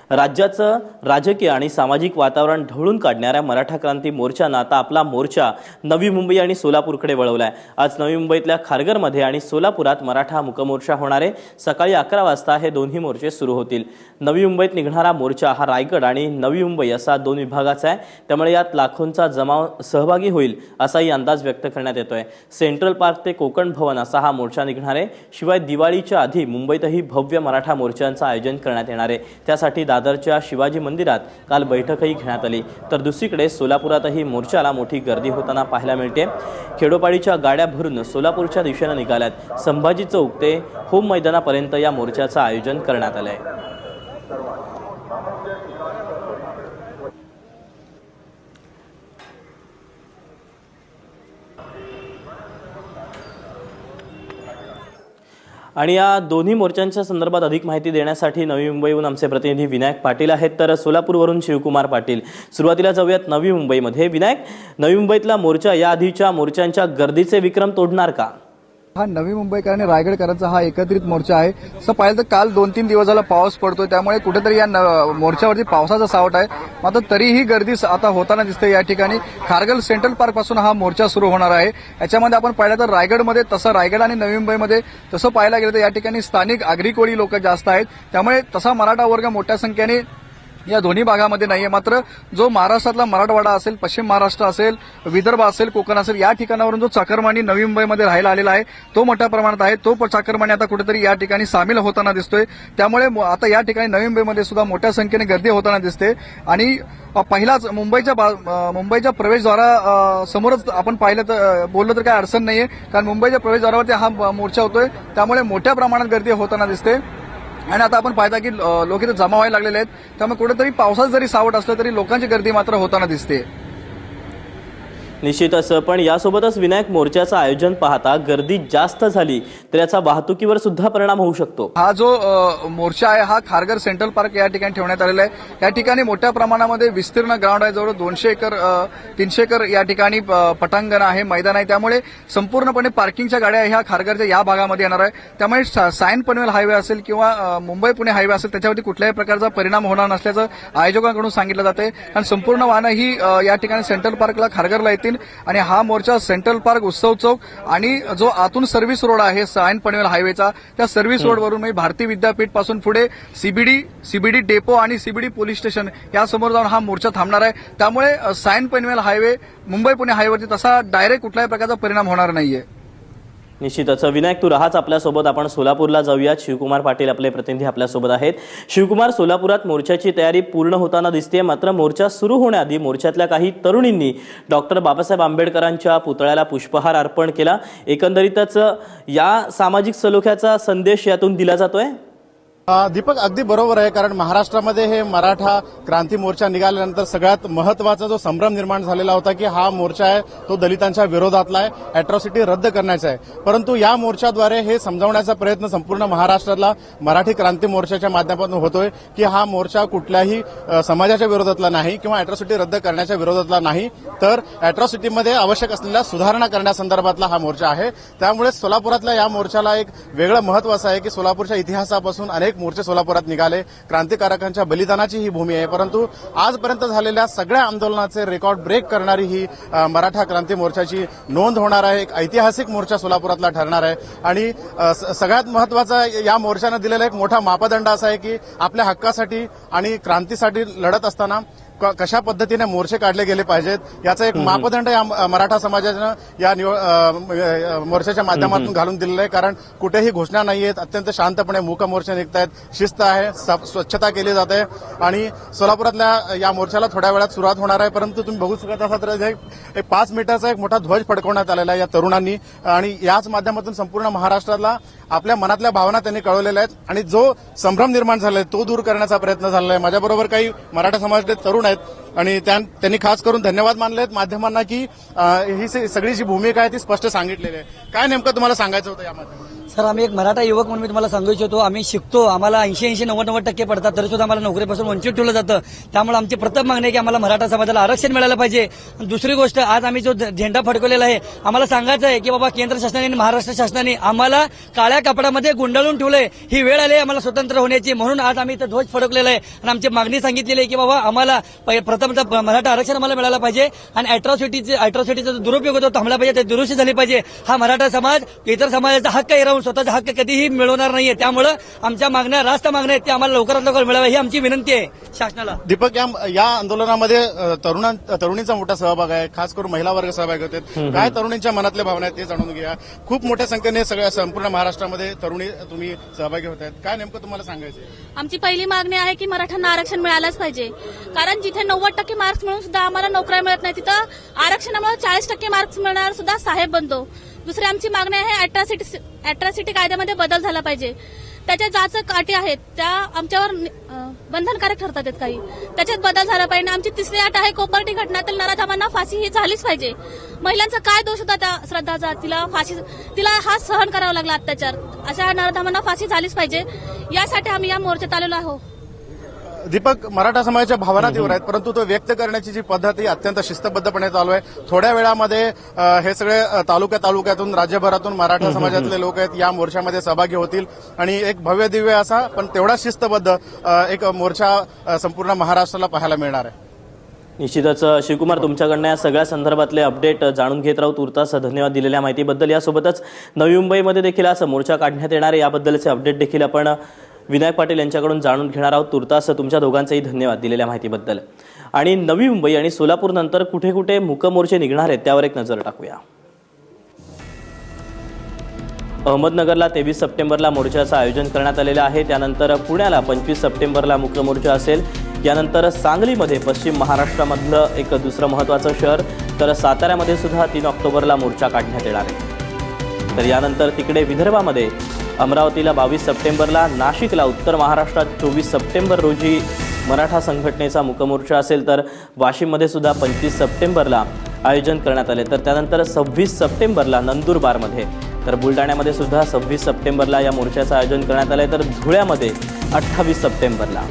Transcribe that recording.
राज्याचं राजकीय आणि सामाजिक वातावरण ढवळून काढणाऱ्या मराठा क्रांती मोर्चानं आता आपला मोर्चा नवी मुंबई आणि सोलापूरकडे वळवलाय। आज नवी मुंबईतल्या खारघरमध्ये आणि सोलापुरात मराठा मुकमोर्चा होणार आहे। सकाळी 11 वाजता हे दोन्ही मोर्चे सुरू होतील। नवी मुंबईत निघणारा मोर्चा हा रायगड आणि नवी मुंबई असा दोन विभागाचा आहे, त्यामुळे यात लाखोंचा जमाव सहभागी होईल असाही अंदाज व्यक्त करण्यात येतोय। सेंट्रल पार्क ते कोकण भवन असा हा मोर्चा निघणार आहे। शिवाय दिवाळीच्या आधी मुंबईतही भव्य मराठा मोर्चांचं आयोजन करण्यात येणार आहे। त्यासाठी दादरच्या शिवाजी मंदिरात काल बैठकही घेण्यात आली। तर दुसरीकडे सोलापुरातही मोर्चाला मोठी गर्दी होताना पाहायला मिळते। खेडोपाडीच्या गाड्या भरून सोलापूरच्या दिशेने निघाल्यात। संभाजी चौक ते होम मैदानापर्यंत या मोर्चाचं आयोजन करण्यात आलंय। आणि या दोन्ही मोर्चांच्या संदर्भात अधिक माहिती देण्यासाठी नवी मुंबईहून आमचे प्रतिनिधी विनायक पाटील आहेत, तर सोलापूरवरून शिवकुमार पाटील। सुरुवातीला जाऊयात नवी मुंबईमध्ये। विनायक, नवी मुंबईतला मोर्चा या आधीच्या मोर्चांच्या गर्दीचे विक्रम तोडणार का? हा नवी मुंबईकर आणि रायगडकरांचा हा एकत्रित मोर्चा आहे। असं पाहिलं तर काल 2-3 दिवस झाला पाऊस पडतोय, त्यामुळे कुठेतरी या मोर्चावरती पावसाचा सावट आहे। मात्र तरीही गर्दी आता होताना दिसते। या ठिकाणी खारघर सेंट्रल पार्क पासून हा मोर्चा सुरू होणार आहे। याच्यामध्ये आपण पाहिलं तर रायगडमध्ये तसं रायगड आणि नवी मुंबईमध्ये तसं पाहायला गेलं तर या ठिकाणी स्थानिक आगरी कोळी लोक जास्त आहेत, त्यामुळे तसा मराठा वर्ग मोठ्या संख्येने या दोन्ही भागामध्ये नाहीये। मात्र जो महाराष्ट्रातला मराठवाडा असेल, पश्चिम महाराष्ट्र असेल, विदर्भ असेल, कोकण असेल, या ठिकाणावरून जो चाकरमानी नवी मुंबईमध्ये राहायला आलेला आहे तो मोठ्या प्रमाणात आहे। तो चाकरमानी आता कुठेतरी या ठिकाणी सामील होताना दिसतोय, त्यामुळे आता या ठिकाणी नवी मुंबईमध्ये सुद्धा मोठ्या संख्येने गर्दी होताना दिसते। आणि पहिलाच मुंबईच्या प्रवेशद्वारा समोरच आपण पाहिलं तर बोललो तर काय अडचण नाहीये, कारण मुंबईच्या प्रवेशद्वारावरती हा मोर्चा होतोय, त्यामुळे मोठ्या प्रमाणात गर्दी होताना दिसते। आणि आता आपण पाहता की लोक इथे जमा व्हायला लागलेले आहेत, त्यामुळे कुठेतरी पावसाचं जरी सावट असलं तरी लोकांची गर्दी मात्र होताना दिसते। निश्चितच, पण यासोबतच विनायक, मोर्चाचं आयोजन पाहता गर्दी जास्त झाली तर याचा वाहतुकीवर सुद्धा परिणाम होऊ शकतो। हा जो मोर्चा आहे हा खारघर सेंट्रल पार्क या ठिकाणी ठेवण्यात आलेला आहे। या ठिकाणी मोठ्या प्रमाणामध्ये विस्तीर्ण ग्राउंड आहे, जवळ 200 एकर 300 एकर या ठिकाणी पटांगण आहे, मैदान आहे, त्यामुळे संपूर्णपणे पार्किंगच्या गाड्या ह्या खारघरच्या या भागामध्ये येणार आहे। त्यामुळे सायन पनवेल हायवे असेल किंवा मुंबई पुणे हायवे असेल त्याच्यावरती कुठल्याही प्रकारचा परिणाम होणार नसल्याचं आयोजकांकडून सांगितलं जाते। कारण संपूर्ण वाहनं ही या ठिकाणी सेंट्रल पार्कला खारघरला येतील आणि हा मोर्चा सेंट्रल पार्क, उत्सव चौक आणि जो आतून सर्व्हिस रोड आहे सायन पनवेल हायवेचा, त्या सर्व्हिस रोडवरून भारतीय विद्यापीठ पासून पुढे सीबीडी डेपो आणि सीबीडी पोलीस स्टेशन या समोर जाऊन हा मोर्चा थांबणार आहे। त्यामुळे सायन पनवेल हायवे, मुंबई पुणे हायवेवरती तसा डायरेक्ट कुठल्याही प्रकारचा परिणाम होणार नाहीये। निश्चितच विनायक, तू राहाच आपल्यासोबत। आपण सोलापूरला जाऊयात। शिवकुमार पाटील आपले प्रतिनिधी आपल्यासोबत आहेत। शिवकुमार, सोलापुरात मोर्चाची तयारी पूर्ण होताना दिसते, मात्र मोर्चा सुरू होण्याआधी मोर्चातल्या काही तरुणींनी डॉक्टर बाबासाहेब आंबेडकरांच्या पुतळ्याला पुष्पहार अर्पण केला। एकंदरीतच या सामाजिक सलोख्याचा संदेश यातून दिला जातोय। दीपक, अगदी बरोबर आहे, कारण महाराष्ट्रामध्ये हे मराठा क्रांती मोर्चा निघाल्यानंतर सगळ्यात महत्वाचा जो संभ्रम निर्माण झालेला होता की हा मोर्चा आहे तो दलितांच्या विरोधातला आहे, अॅट्रॉसिटी रद्द करण्याचा आहे। परंतु या मोर्चाद्वारे हे समजावण्याचा प्रयत्न संपूर्ण महाराष्ट्रातला मराठी क्रांती मोर्चाच्या माध्यमातून होतोय की हा मोर्चा कुठल्याही समाजाच्या विरोधातला नाही किंवा अॅट्रॉसिटी रद्द करण्याच्या विरोधातला नाही, तर अॅट्रॉसिटीमध्ये आवश्यक असलेल्या सुधारणा करण्यासंदर्भातला हा मोर्चा आहे। त्यामुळे सोलापुरातल्या या मोर्चाला एक वेगळं महत्व असं आहे की सोलापूरच्या इतिहासापासून अनेक मोर्चे सोलापुरात निघाले, क्रांतिकारकांच्या बलिदानाची ही भूमी आहे, परंतु आजपर्यंत झालेल्या सगळ्या आंदोलनाचे रेकॉर्ड ब्रेक करणारी ही मराठा क्रांती मोर्चाची नोंद होणार आहे। एक ऐतिहासिक मोर्चा सोलापुरातला ठरणार आहे। आणि सगळ्यात महत्वाचा या मोर्चाने दिलेला एक मोठा मापदंड असा आहे की आपल्या हक्कासाठी आणि क्रांतीसाठी लढत असताना कशा पद्धतीने मोर्चे काढले गेले पाहिजेत याचा एक मापदंड या मराठा समाजानं या मोर्चाच्या माध्यमातून घालून दिलेला आहे। कारण कुठेही घोषणा नाहीयेत, अत्यंत शांतपणे मूक मोर्चे निघतायत, शिस्त आहे, स्वच्छता केली जाते आणि सोलापुरातल्या या मोर्चाला थोड्या वेळात सुरुवात होणार आहे। परंतु तुम्ही बघू शकत असाल तर एक 5 मीटरचा एक मोठा ध्वज फडकवण्यात आलेला आहे या तरुणांनी आणि याच माध्यमातून संपूर्ण महाराष्ट्रातला आपल्या मनातल्या भावना त्यांनी कळवलेल्या आहेत आणि जो संभ्रम निर्माण झालाय तो दूर करण्याचा प्रयत्न झालेला आहे। माझ्याबरोबर काही मराठा समाजाचे तरुण आहेत आणि त्यांनी खास करून धन्यवाद मानले आहेत माध्यमांना की ही सगळी जी भूमिका आहे ती स्पष्ट सांगितलेली आहे। काय नेमकं तुम्हाला सांगायचं होतं या माध्यमातून? सर, आम्ही एक मराठा युवक म्हणून मी तुम्हाला सांगू इच्छितो, आम्ही शिकतो, आम्हाला 80-90% पडतात, तरी सुद्धा आम्हाला नोकरीपासून वंचित ठेवलं जातं. त्यामुळे आमची प्रथम मागणी आहे की आम्हाला मराठा समाजाला आरक्षण मिळालं पाहिजे. दुसरी गोष्ट, आज आम्ही जो झेंडा फडकवलेला आहे, आम्हाला सांगायचं आहे की बाबा केंद्र शासनाने आणि महाराष्ट्र शासनाने आम्हाला काळ्या कपड्यामध्ये गुंडाळून ठेवलंय. ही वेळ आली आहे आम्हाला स्वतंत्र होण्याची, म्हणून आज आम्ही इथं ध्वज फडकलेला आहे आणि आमची मागणी सांगितलेली आहे की बाबा आम्हाला प्रथमतः मराठा आरक्षण आम्हाला मिळालं पाहिजे आणि अॅट्रॉसिटीचा जो दुरुपयोग होतो थांबला पाहिजे, ते दुरुस्ती झाली पाहिजे. हा मराठा समाज इतर समाजाचा हक्क आहे, राहून स्वतःचा हक्क कधीही मिळवणार नाहीये. त्यामुळे आमच्या मागण्या रास्त मागण्या आहेत, त्या आम्हाला लवकरात लवकर मिळाव्या ही आमची विनंती आहे शासनाला. दीपक, या आंदोलनामध्ये तरुणींचा मोठा सहभाग आहे, खास करून महिला वर्ग सहभागी होते. काय तरुणींच्या मनातल्या भावना आहेत ते जाणून घ्या. खूप मोठ्या संख्येने सगळ्या संपूर्ण महाराष्ट्रामध्ये तरुणी तुम्ही सहभागी होत आहेत. काय नेमकं तुम्हाला सांगायचं आहे? आमची पहिली मागणी आहे की मराठ्यांना आरक्षण मिळालंच पाहिजे, कारण जिथे 90% मार्क्स मिळून सुद्धा आम्हाला नोकऱ्या मिळत नाही, तिथं आरक्षणामुळे 40% मार्क्स मिळणार सुद्धा साहेब बनतो. दुसरी आमची मागणी आहे अॅट्रॉसिटी कायद्यामध्ये बदल झाला पाहिजे. त्याच्या जाचक अटी आहेत त्या आमच्यावर बंधनकारक ठरतात आहेत काही, त्याच्यात बदल झाला पाहिजे. आमची तिसरी अट आहे कोपर्डी घटनातील नराधमांना फाशी ही झालीच पाहिजे. महिलांचा काय दोष होता त्या श्रद्धाचा, तिला हा सहन करावा लागला अत्याचार. अशा नराधमांना फाशी झालीच पाहिजे, यासाठी आम्ही या मोर्चात आलेलो आहोत. दीपक, मराठा समाजाच्या भावना तीव्र आहेत, परंतु तो व्यक्त करण्याची जी पद्धत ही अत्यंत शिस्तबद्धपणे चालू आहे. थोड्या वेळामध्ये हे सगळे तालुक्यातून राज्यभरातून मराठा समाजातले लोक आहेत या मोर्चामध्ये सहभागी होतील आणि एक भव्य दिव्य असा पण तेवढा शिस्तबद्ध एक मोर्चा संपूर्ण महाराष्ट्राला पाहायला मिळणार आहे. निश्चितच शिवकुमार, तुमच्याकडनं या सगळ्या संदर्भातले अपडेट जाणून घेत राहू. तुर्तास धन्यवाद दिलेल्या माहितीबद्दल. यासोबतच नवी मुंबईमध्ये देखील आज मोर्चा काढण्यात येणार आहे, याबद्दलचे अपडेट देखील आपण विनायक पाटील यांच्याकडून जाणून घेणार आहोत. तुर्तास तुमच्या दोघांचेही धन्यवाद दिलेल्या माहितीबद्दल. आणि नवी मुंबई आणि सोलापूर नंतर कुठे कुठे मूकमोर्चे निघणार आहेत त्यावर एक नजर टाकूया. अहमदनगरला 23 सप्टेंबरला मोर्चाचं आयोजन करण्यात आलेलं आहे. त्यानंतर पुण्याला 25 सप्टेंबरला मूकमोर्चा असेल. यानंतर सांगलीमध्ये पश्चिम महाराष्ट्रामधलं एक दुसरं महत्त्वाचं शहर, तर साताऱ्यामध्ये सुद्धा 3 ऑक्टोबरला मोर्चा काढण्यात येणार आहे. तर यानंतर तिकडे विदर्भामध्ये अमरावतीला 22 सप्टेंबरला, नाशिकला उत्तर महाराष्ट्रात 24 सप्टेंबर रोजी मराठा संघटनेचा मूकमोर्चा असेल. तर वाशिममध्ये सुद्धा 25 सप्टेंबरला आयोजन करण्यात आले. तर त्यानंतर 26 सप्टेंबरला नंदुरबारमध्ये, तर बुलढाण्यामध्ये सुद्धा 26 सप्टेंबरला या मोर्चाचं आयोजन करण्यात आलं आहे. तर धुळ्यामध्ये 28 सप्टेंबरला